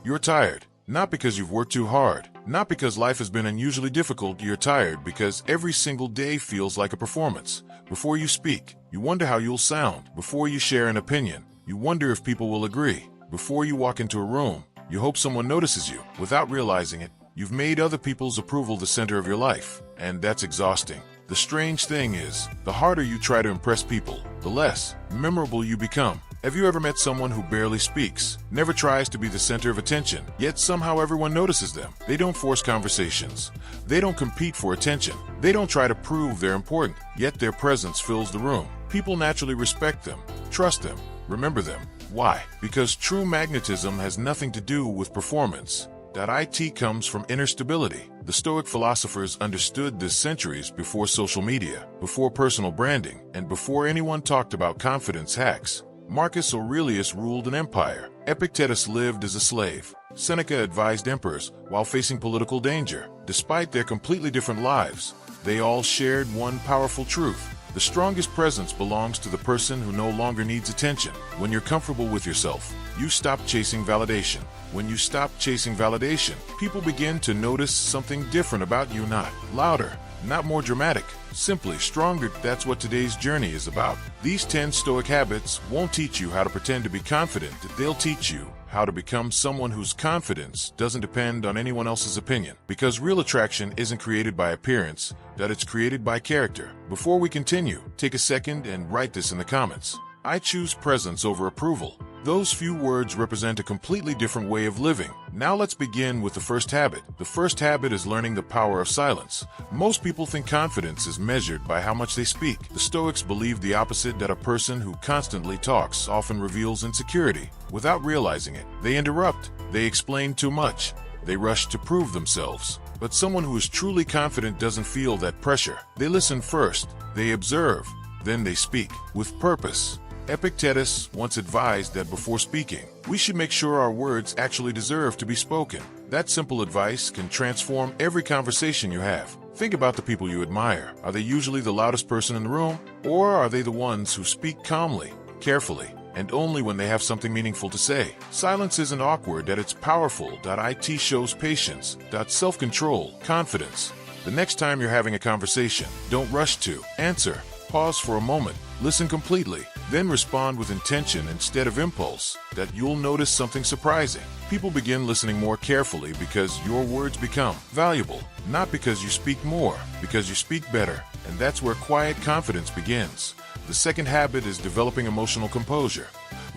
You're tired. Not because you've worked too hard. Not because life has been unusually difficult. You're tired because every single day feels like a performance. Before you speak, you wonder how you'll sound. Before you share an opinion, you wonder if people will agree. Before you walk into a room, you hope someone notices you. Without realizing it, you've made other people's approval the center of your life, and that's exhausting. The strange thing is, the harder you try to impress people, the less memorable you become. Have you ever met someone who barely speaks, never tries to be the center of attention, yet somehow everyone notices them? They don't force conversations. They don't compete for attention. They don't try to prove they're important, yet their presence fills the room. People naturally respect them, trust them, remember them. Why? Because true magnetism has nothing to do with performance. It comes from inner stability. The Stoic philosophers understood this centuries before social media, before personal branding, and before anyone talked about confidence hacks. Marcus Aurelius ruled an empire. Epictetus lived as a slave. Seneca advised emperors while facing political danger. Despite their completely different lives, they all shared one powerful truth. The strongest presence belongs to the person who no longer needs attention. When you're comfortable with yourself, you stop chasing validation. When you stop chasing validation, people begin to notice something different about you, not louder, not more dramatic, simply stronger. That's what today's journey is about. These 10 Stoic habits won't teach you how to pretend to be confident. They'll teach you how to become someone whose confidence doesn't depend on anyone else's opinion. Because real attraction isn't created by appearance, that it's created by character. Before we continue, take a second and write this in the comments. I choose presence over approval. Those few words represent a completely different way of living. Now let's begin with the first habit. The first habit is learning the power of silence. Most people think confidence is measured by how much they speak. The Stoics believe the opposite, that a person who constantly talks often reveals insecurity. Without realizing it, they interrupt, they explain too much, they rush to prove themselves. But someone who is truly confident doesn't feel that pressure. They listen first, they observe, then they speak with purpose. Epictetus once advised that before speaking, we should make sure our words actually deserve to be spoken. That simple advice can transform every conversation you have. Think about the people you admire. Are they usually the loudest person in the room? Or are they the ones who speak calmly, carefully, and only when they have something meaningful to say? Silence isn't awkward, that it's powerful. It shows patience, self-control, confidence. The next time you're having a conversation, don't rush to answer. Pause for a moment, listen completely, then respond with intention instead of impulse. You'll notice something surprising. People begin listening more carefully because your words become valuable, not because you speak more, because you speak better. And that's where quiet confidence begins. The second habit is developing emotional composure.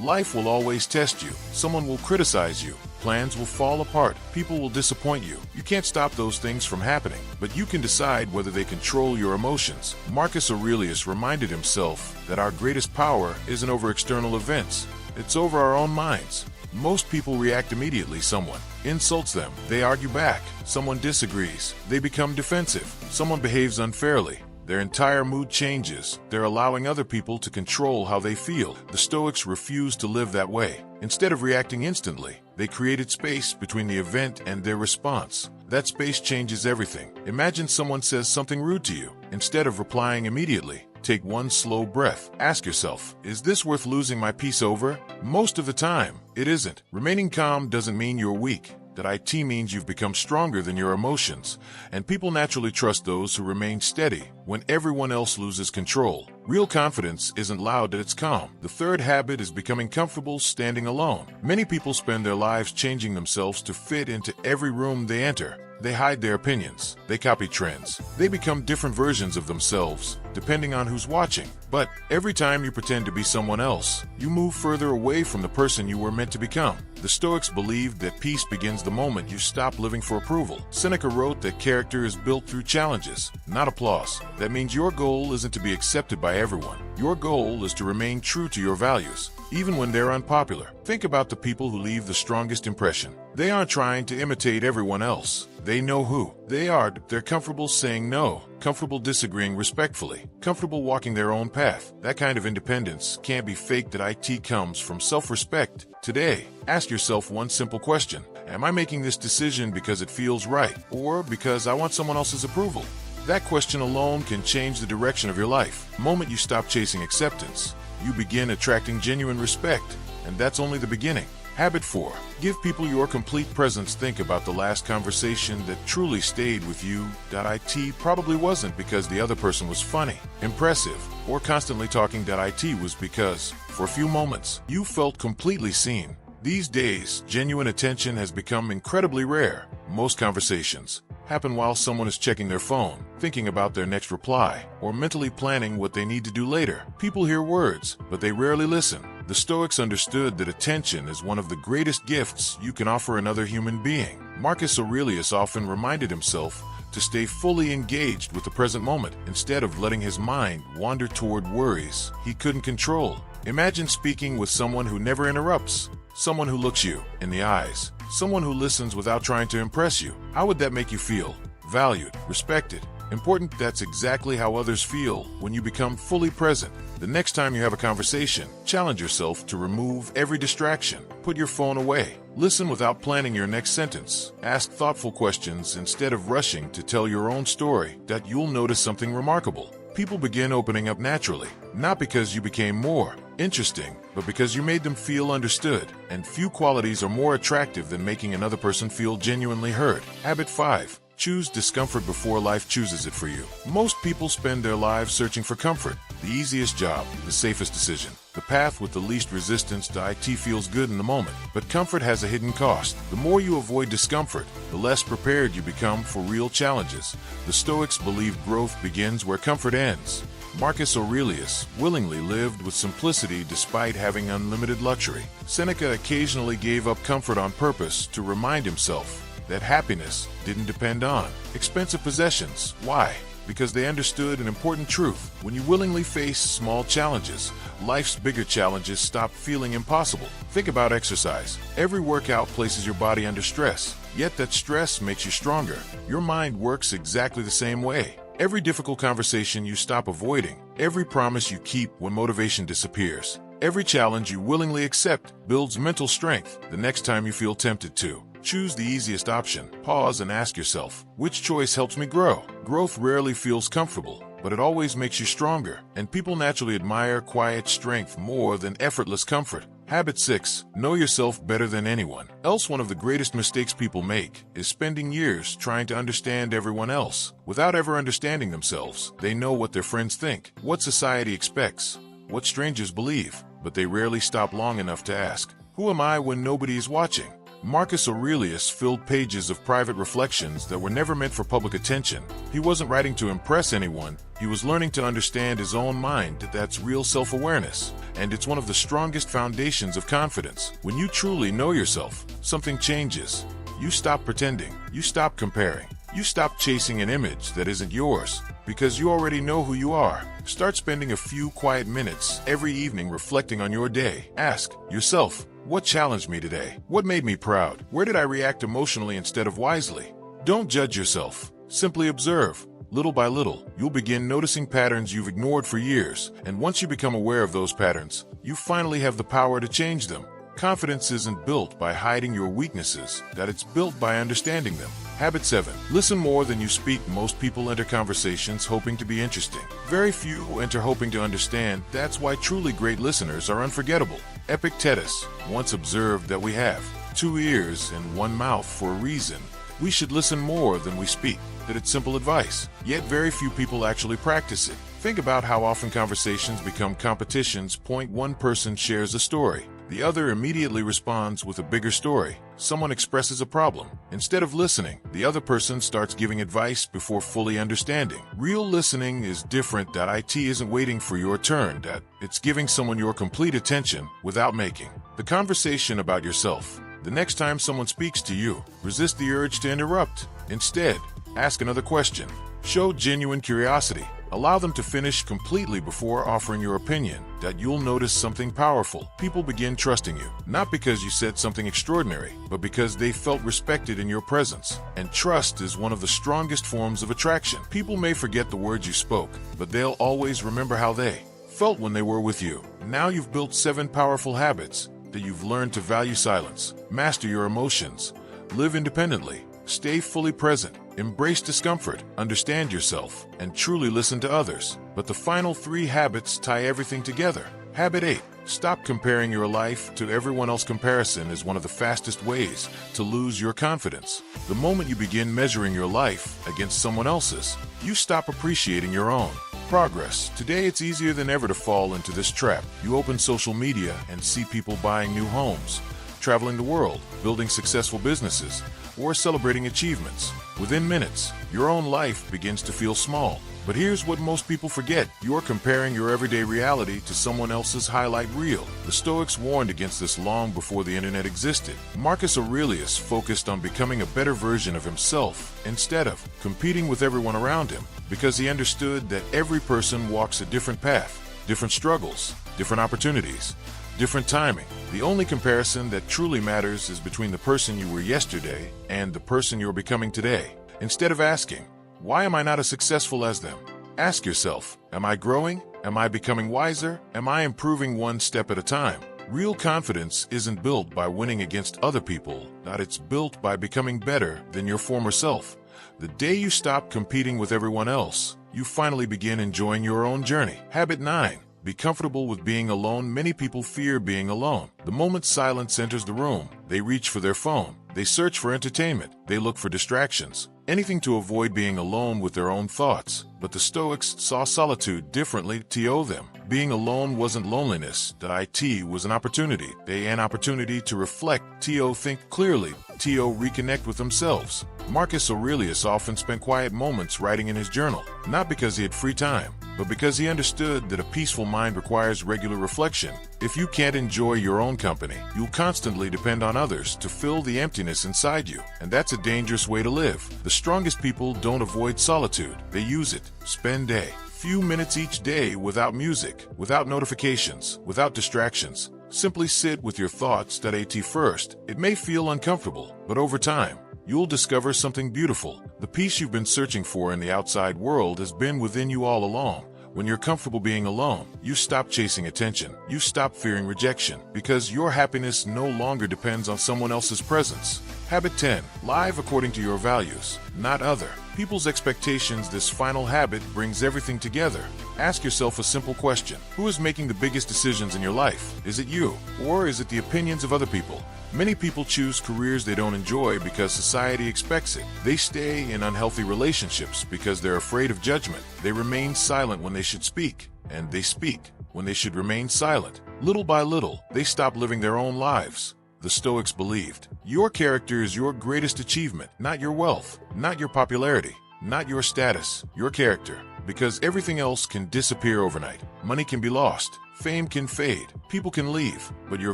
Life will always test you. Someone will criticize you. Plans will fall apart. People will disappoint you. You can't stop those things from happening, but you can decide whether they control your emotions. Marcus Aurelius reminded himself that our greatest power isn't over external events. It's over our own minds. Most people react immediately. Someone insults them, they argue back. Someone disagrees, they become defensive. Someone behaves unfairly, their entire mood changes. They're allowing other people to control how they feel. The Stoics refused to live that way. Instead of reacting instantly, they created space between the event and their response. That space changes everything. Imagine someone says something rude to you. Instead of replying immediately, take one slow breath. Ask yourself, is this worth losing my peace over? Most of the time, it isn't. Remaining calm doesn't mean you're weak. It means you've become stronger than your emotions, and people naturally trust those who remain steady when everyone else loses control. Real confidence isn't loud, it's calm. The third habit is becoming comfortable standing alone. Many people spend their lives changing themselves to fit into every room they enter. They hide their opinions, they copy trends, they become different versions of themselves, depending on who's watching. But every time you pretend to be someone else, you move further away from the person you were meant to become. The Stoics believed that peace begins the moment you stop living for approval. Seneca wrote that character is built through challenges, not applause. That means your goal isn't to be accepted by everyone. Your goal is to remain true to your values, even when they're unpopular. Think about the people who leave the strongest impression. They aren't trying to imitate everyone else. They know who they are. They're comfortable saying no, comfortable disagreeing respectfully, comfortable walking their own path. That kind of independence can't be faked. It comes from self-respect. Today, ask yourself one simple question. Am I making this decision because it feels right, or because I want someone else's approval? That question alone can change the direction of your life. The moment you stop chasing acceptance, you begin attracting genuine respect, and that's only the beginning. Habit 4. Give people your complete presence. Think about the last conversation that truly stayed with you. It probably wasn't because the other person was funny, impressive, or constantly talking. It was because, for a few moments, you felt completely seen. These days, genuine attention has become incredibly rare. Most conversations happen while someone is checking their phone, thinking about their next reply, or mentally planning what they need to do later. People hear words, but they rarely listen. The Stoics understood that attention is one of the greatest gifts you can offer another human being. Marcus Aurelius often reminded himself to stay fully engaged with the present moment instead of letting his mind wander toward worries he couldn't control. Imagine speaking with someone who never interrupts, someone who looks you in the eyes, someone who listens without trying to impress you. How would that make you feel? Valued, respected, important. That's exactly how others feel when you become fully present. The next time you have a conversation, challenge yourself to remove every distraction. Put your phone away. Listen without planning your next sentence. Ask thoughtful questions instead of rushing to tell your own story. You'll notice something remarkable. People begin opening up naturally, not because you became more interesting, but because you made them feel understood. And few qualities are more attractive than making another person feel genuinely heard. Habit 5. Choose discomfort before life chooses it for you. Most people spend their lives searching for comfort, the easiest job, the safest decision, the path with the least resistance. It feels good in the moment, but comfort has a hidden cost. The more you avoid discomfort, the less prepared you become for real challenges. The Stoics believe growth begins where comfort ends. Marcus Aurelius willingly lived with simplicity despite having unlimited luxury. Seneca occasionally gave up comfort on purpose to remind himself that happiness didn't depend on expensive possessions. Why? Because they understood an important truth. When you willingly face small challenges, life's bigger challenges stop feeling impossible. Think about exercise. Every workout places your body under stress, yet that stress makes you stronger. Your mind works exactly the same way. Every difficult conversation you stop avoiding, every promise you keep when motivation disappears, every challenge you willingly accept builds mental strength. The next time you feel tempted to choose the easiest option, pause and ask yourself, which choice helps me grow? Growth rarely feels comfortable, but it always makes you stronger, and people naturally admire quiet strength more than effortless comfort. Habit 6. Know yourself better than anyone else. One of the greatest mistakes people make is spending years trying to understand everyone else without ever understanding themselves. They know what their friends think, what society expects, what strangers believe, but they rarely stop long enough to ask, who am I when nobody is watching? Marcus Aurelius filled pages of private reflections that were never meant for public attention. He wasn't writing to impress anyone. He was learning to understand his own mind. That's real self-awareness, and it's one of the strongest foundations of confidence. When you truly know yourself, something changes. You stop pretending. You stop comparing. You stop chasing an image that isn't yours, because you already know who you are. Start spending a few quiet minutes every evening reflecting on your day. Ask yourself, what challenged me today? What made me proud? Where did I react emotionally instead of wisely? Don't judge yourself. Simply observe. Little by little, you'll begin noticing patterns you've ignored for years, and once you become aware of those patterns, you finally have the power to change them. Confidence isn't built by hiding your weaknesses, it's built by understanding them. Habit 7. Listen more than you speak. Most people enter conversations hoping to be interesting. Very few enter hoping to understand. That's why truly great listeners are unforgettable. Epictetus once observed that we have 2 ears and 1 mouth for a reason. We should listen more than we speak. It's simple advice, yet very few people actually practice it. Think about how often conversations become competitions. One person shares a story. The other immediately responds with a bigger story. Someone expresses a problem. Instead of listening, the other person starts giving advice before fully understanding. Real listening is different. It isn't waiting for your turn. It's giving someone your complete attention without making the conversation about yourself. The next time someone speaks to you, resist the urge to interrupt. Instead, ask another question. Show genuine curiosity. Allow them to finish completely before offering your opinion. You'll notice something powerful. People begin trusting you, not because you said something extraordinary, but because they felt respected in your presence. And trust is one of the strongest forms of attraction. People may forget the words you spoke, but they'll always remember how they felt when they were with you. Now you've built 7 powerful habits that you've learned to value silence, master your emotions, live independently, stay fully present, embrace discomfort, understand yourself, and truly listen to others. But the final 3 habits tie everything together. Habit 8. Stop comparing your life to everyone else. Comparison is one of the fastest ways to lose your confidence. The moment you begin measuring your life against someone else's, you stop appreciating your own progress. Today, it's easier than ever to fall into this trap. You open social media and see people buying new homes, traveling the world, building successful businesses, or celebrating achievements. Within minutes, your own life begins to feel small. But here's what most people forget. You're comparing your everyday reality to someone else's highlight reel. The Stoics warned against this long before the internet existed. Marcus Aurelius focused on becoming a better version of himself instead of competing with everyone around him, because he understood that every person walks a different path, different struggles, different opportunities, different timing. The only comparison that truly matters is between the person you were yesterday and the person you're becoming today. Instead of asking, "Why am I not as successful as them?" ask yourself, "Am I growing? Am I becoming wiser? Am I improving one step at a time?" Real confidence isn't built by winning against other people, it's built by becoming better than your former self. The day you stop competing with everyone else, you finally begin enjoying your own journey. Habit 9. Be comfortable with being alone. Many people fear being alone. The moment silence enters the room, they reach for their phone. They search for entertainment. They look for distractions. Anything to avoid being alone with their own thoughts. But the Stoics saw solitude differently. To them, being alone wasn't loneliness. It was an opportunity. An opportunity to reflect. Think clearly. Reconnect with themselves. Marcus Aurelius often spent quiet moments writing in his journal, not because he had free time, but because he understood that a peaceful mind requires regular reflection. If you can't enjoy your own company, you'll constantly depend on others to fill the emptiness inside you, and that's a dangerous way to live. The strongest people don't avoid solitude, they use it. Spend a few minutes each day without music, without notifications, without distractions. Simply sit with your thoughts. First, it may feel uncomfortable, but over time, you'll discover something beautiful. The peace you've been searching for in the outside world has been within you all along. When you're comfortable being alone, you stop chasing attention. You stop fearing rejection, because your happiness no longer depends on someone else's presence. Habit 10. Live according to your values, not other people's expectations. This final habit brings everything together. Ask yourself a simple question. Who is making the biggest decisions in your life? Is it you, or is it the opinions of other people? Many people choose careers they don't enjoy because society expects it. They stay in unhealthy relationships because they're afraid of judgment. They remain silent when they should speak, and they speak when they should remain silent. Little by little, they stop living their own lives. The Stoics believed, your character is your greatest achievement, not your wealth, not your popularity, not your status, your character. Because everything else can disappear overnight. Money can be lost, fame can fade, people can leave, but your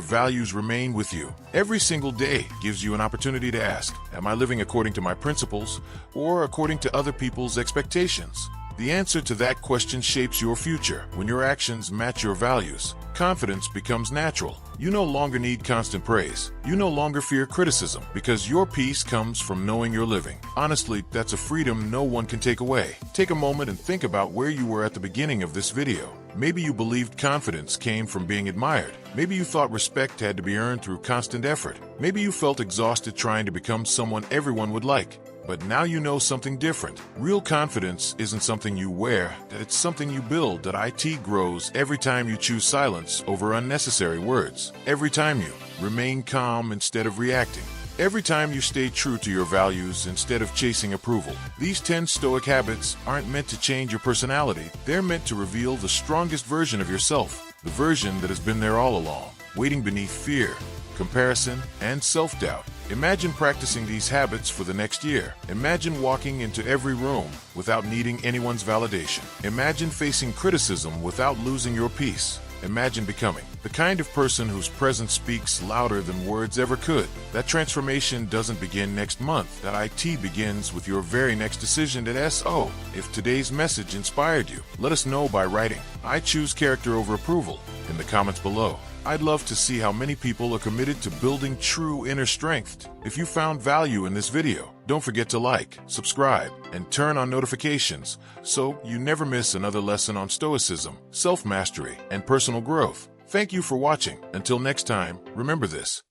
values remain with you. Every single day gives you an opportunity to ask, am I living according to my principles or according to other people's expectations? The answer to that question shapes your future. When your actions match your values, confidence becomes natural. You no longer need constant praise. You no longer fear criticism, because your peace comes from knowing you're living. Honestly, that's a freedom no one can take away. Take a moment and think about where you were at the beginning of this video. Maybe you believed confidence came from being admired. Maybe you thought respect had to be earned through constant effort. Maybe you felt exhausted trying to become someone everyone would like. But now you know something different. Real confidence isn't something you wear, it's something you build. It grows every time you choose silence over unnecessary words. Every time you remain calm instead of reacting. Every time you stay true to your values instead of chasing approval. These 10 Stoic habits aren't meant to change your personality. They're meant to reveal the strongest version of yourself. The version that has been there all along, waiting beneath fear, comparison, and self-doubt. Imagine practicing these habits for the next year. Imagine walking into every room without needing anyone's validation. Imagine facing criticism without losing your peace. Imagine becoming the kind of person whose presence speaks louder than words ever could. That transformation doesn't begin next month. It begins with your very next decision. If today's message inspired you, let us know by writing, "I choose character over approval," in the comments below. I'd love to see how many people are committed to building true inner strength. If you found value in this video, don't forget to like, subscribe, and turn on notifications so you never miss another lesson on Stoicism, self-mastery, and personal growth. Thank you for watching. Until next time, remember this.